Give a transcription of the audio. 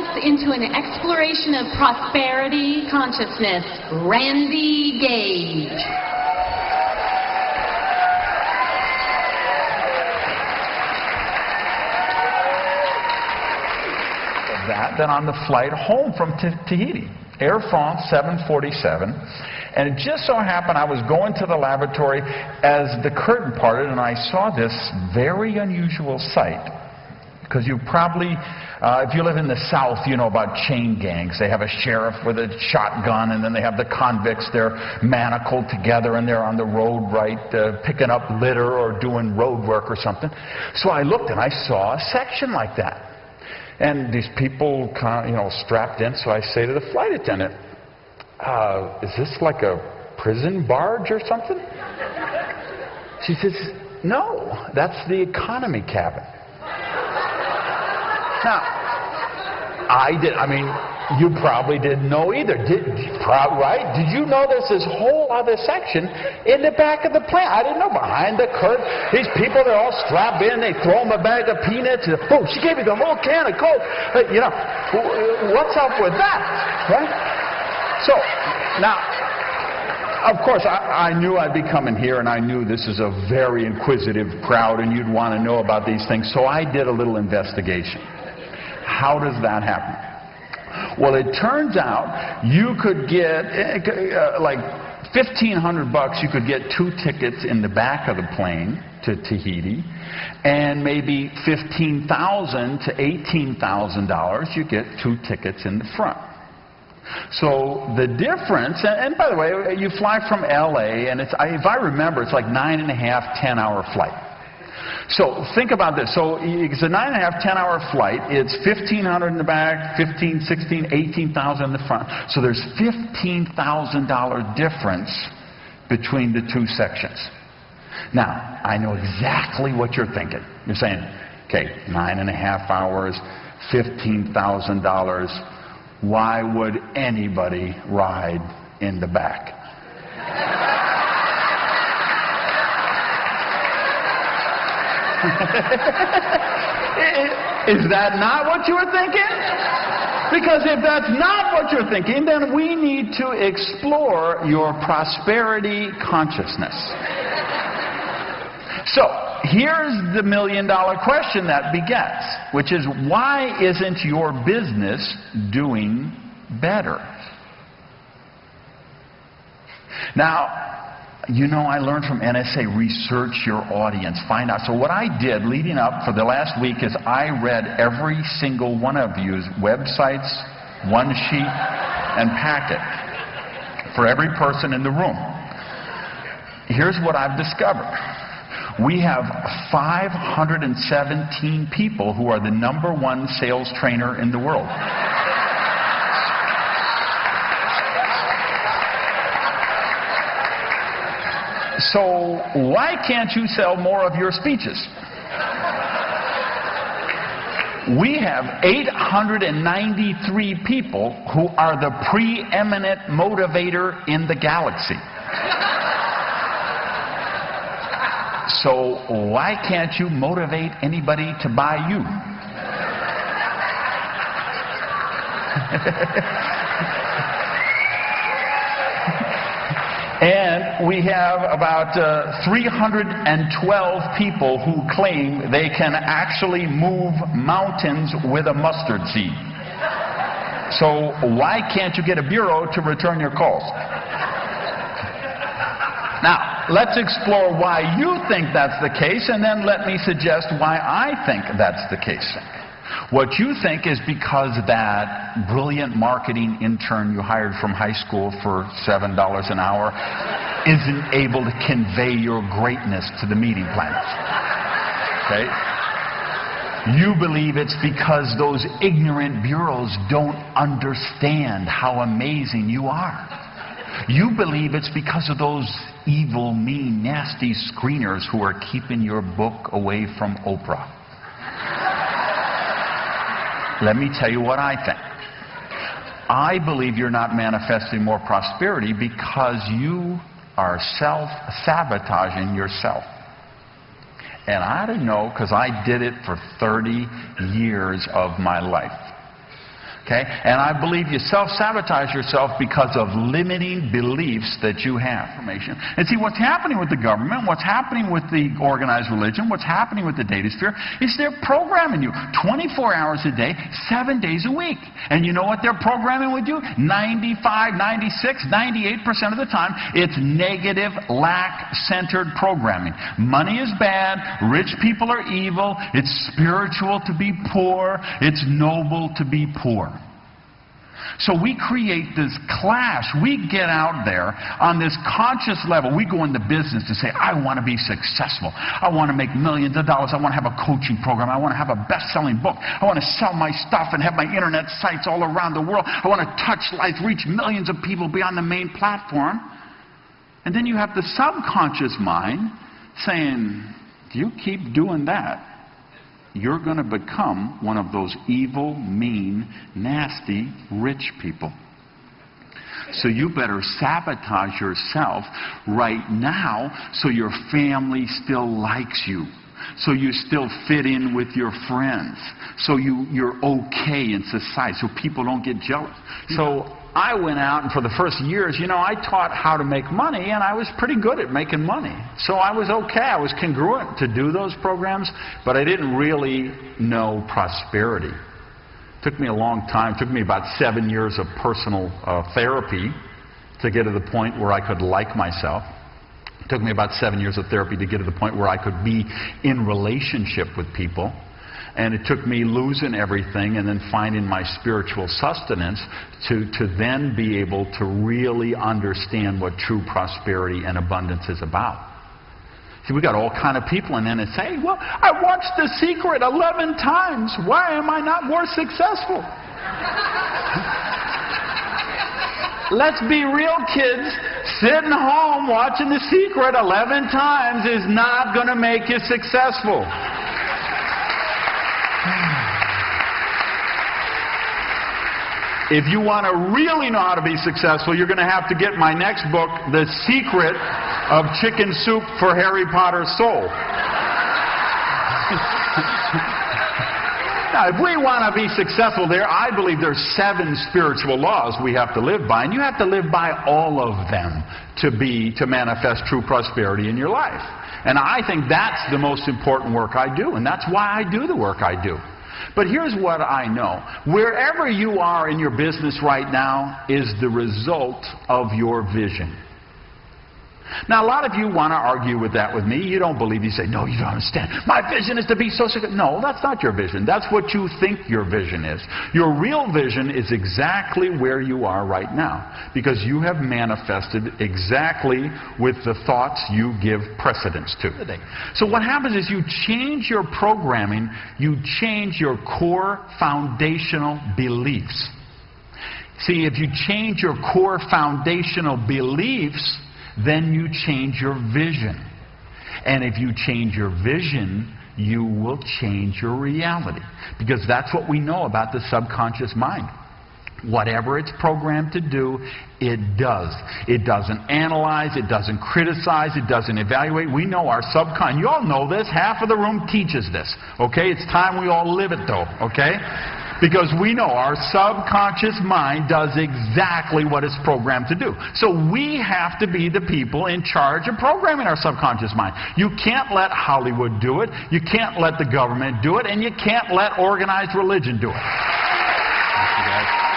us into an exploration of prosperity consciousness, Randy Gage. Then on the flight home from Tahiti, Air France 747, and it just so happened I was going to the lavatory as the curtain parted, and I saw this very unusual sight. Because you probably, if you live in the South, you know about chain gangs. They have a sheriff with a shotgun, and then they have the convicts. They're manacled together, and they're on the road, right, picking up litter or doing road work or something. So I looked, and I saw a section like that. And these people, strapped in. So I say to the flight attendant, "Is this like a prison barge or something?" She says, "No, that's the economy cabin." Now, you probably didn't know either, right? Did you know there's this whole other section in the back of the plane? I didn't know. Behind the curtain, these people, they're all strapped in. They throw them a bag of peanuts. And, boom, she gave me the whole can of Coke. What's up with that, right? So, now, of course, I knew I'd be coming here, and I knew this is a very inquisitive crowd, and you'd want to know about these things. So I did a little investigation. How does that happen? Well, it turns out you could get like $1,500. You could get 2 tickets in the back of the plane to Tahiti, and maybe $15,000 to $18,000. You get 2 tickets in the front. So the difference, and by the way, you fly from LA, and if I remember, it's like 9.5, 10-hour flight. So think about this. So it's a 9.5, 10-hour flight. It's $1,500 in the back, $15,000, $16,000, $18,000 in the front. So there's $15,000 difference between the 2 sections. Now, I know exactly what you're thinking. You're saying, okay, 9.5 hours, $15,000. Why would anybody ride in the back? Is that not what you were thinking? Because if that's not what you're thinking, then we need to explore your prosperity consciousness. So, here's the million-dollar question that begets, which is, why isn't your business doing better? Now, I learned from NSA, research your audience, find out. So what I did leading up for the last week is I read every single one of you's websites, one sheet, and packet for every person in the room. Here's what I've discovered. We have 517 people who are the #1 sales trainer in the world. So why can't you sell more of your speeches? We have 893 people who are the preeminent motivator in the galaxy. So why can't you motivate anybody to buy you? And we have about 312 people who claim they can actually move mountains with a mustard seed. So why can't you get a bureau to return your calls? Now, let's explore why you think that's the case, and then let me suggest why I think that's the case. What you think is because that brilliant marketing intern you hired from high school for $7 an hour isn't able to convey your greatness to the meeting planners. Okay? You believe it's because those ignorant bureaus don't understand how amazing you are. You believe it's because of those evil, mean, nasty screeners who are keeping your book away from Oprah. Let me tell you what I think. I believe you're not manifesting more prosperity because you are self-sabotaging yourself. And I don't know, because I did it for 30 years of my life. Okay? And I believe you self-sabotage yourself because of limiting beliefs that you have. And see, what's happening with the government, what's happening with the organized religion, what's happening with the data sphere is they're programming you 24 hours a day, 7 days a week. And you know what they're programming with you? 95, 96, 98% of the time, it's negative, lack-centered programming. Money is bad, rich people are evil, it's spiritual to be poor, it's noble to be poor. So we create this clash. We get out there on this conscious level. We go into business to say, I want to be successful. I want to make millions of dollars. I want to have a coaching program. I want to have a best-selling book. I want to sell my stuff and have my internet sites all around the world. I want to touch life, reach millions of people beyond the main platform. And then you have the subconscious mind saying, if you keep doing that, you're going to become one of those evil, mean, nasty, rich people. So you better sabotage yourself right now so your family still likes you. So you still fit in with your friends. So you're okay in society. So people don't get jealous. So I went out, and for the first years, you know, I taught how to make money, and I was pretty good at making money. So I was okay. I was congruent to do those programs, but I didn't really know prosperity. It took me a long time. It took me about 7 years of personal therapy to get to the point where I could like myself. It took me about 7 years of therapy to get to the point where I could be in relationship with people. And it took me losing everything and then finding my spiritual sustenance to then be able to really understand what true prosperity and abundance is about. See, we got all kind of people in there that say, well, I watched The Secret 11 times. Why am I not more successful? Let's be real, kids. Sitting home watching The Secret 11 times is not going to make you successful. If you want to really know how to be successful, you're going to have to get my next book, The Secret of Chicken Soup for Harry Potter's Soul. Now, if we want to be successful there, I believe there's 7 spiritual laws we have to live by, and you have to live by all of them to manifest true prosperity in your life. And I think that's the most important work I do, and that's why I do the work I do. But here's what I know. Wherever you are in your business right now is the result of your vision. Now, a lot of you want to argue with that with me. You don't believe. You say, no, you don't understand. My vision is to be so successful. No, that's not your vision. That's what you think your vision is. Your real vision is exactly where you are right now, because you have manifested exactly with the thoughts you give precedence to. So what happens is you change your programming, you change your core foundational beliefs. See, if you change your core foundational beliefs, then you change your vision. And if you change your vision, you will change your reality. Because that's what we know about the subconscious mind. Whatever it's programmed to do, it does. It doesn't analyze, it doesn't criticize, it doesn't evaluate. We know our subconscious. You all know this. Half of the room teaches this. Okay? It's time we all live it, though. Okay? Because we know our subconscious mind does exactly what it's programmed to do. So we have to be the people in charge of programming our subconscious mind. You can't let Hollywood do it. You can't let the government do it. And you can't let organized religion do it. Thank you, guys.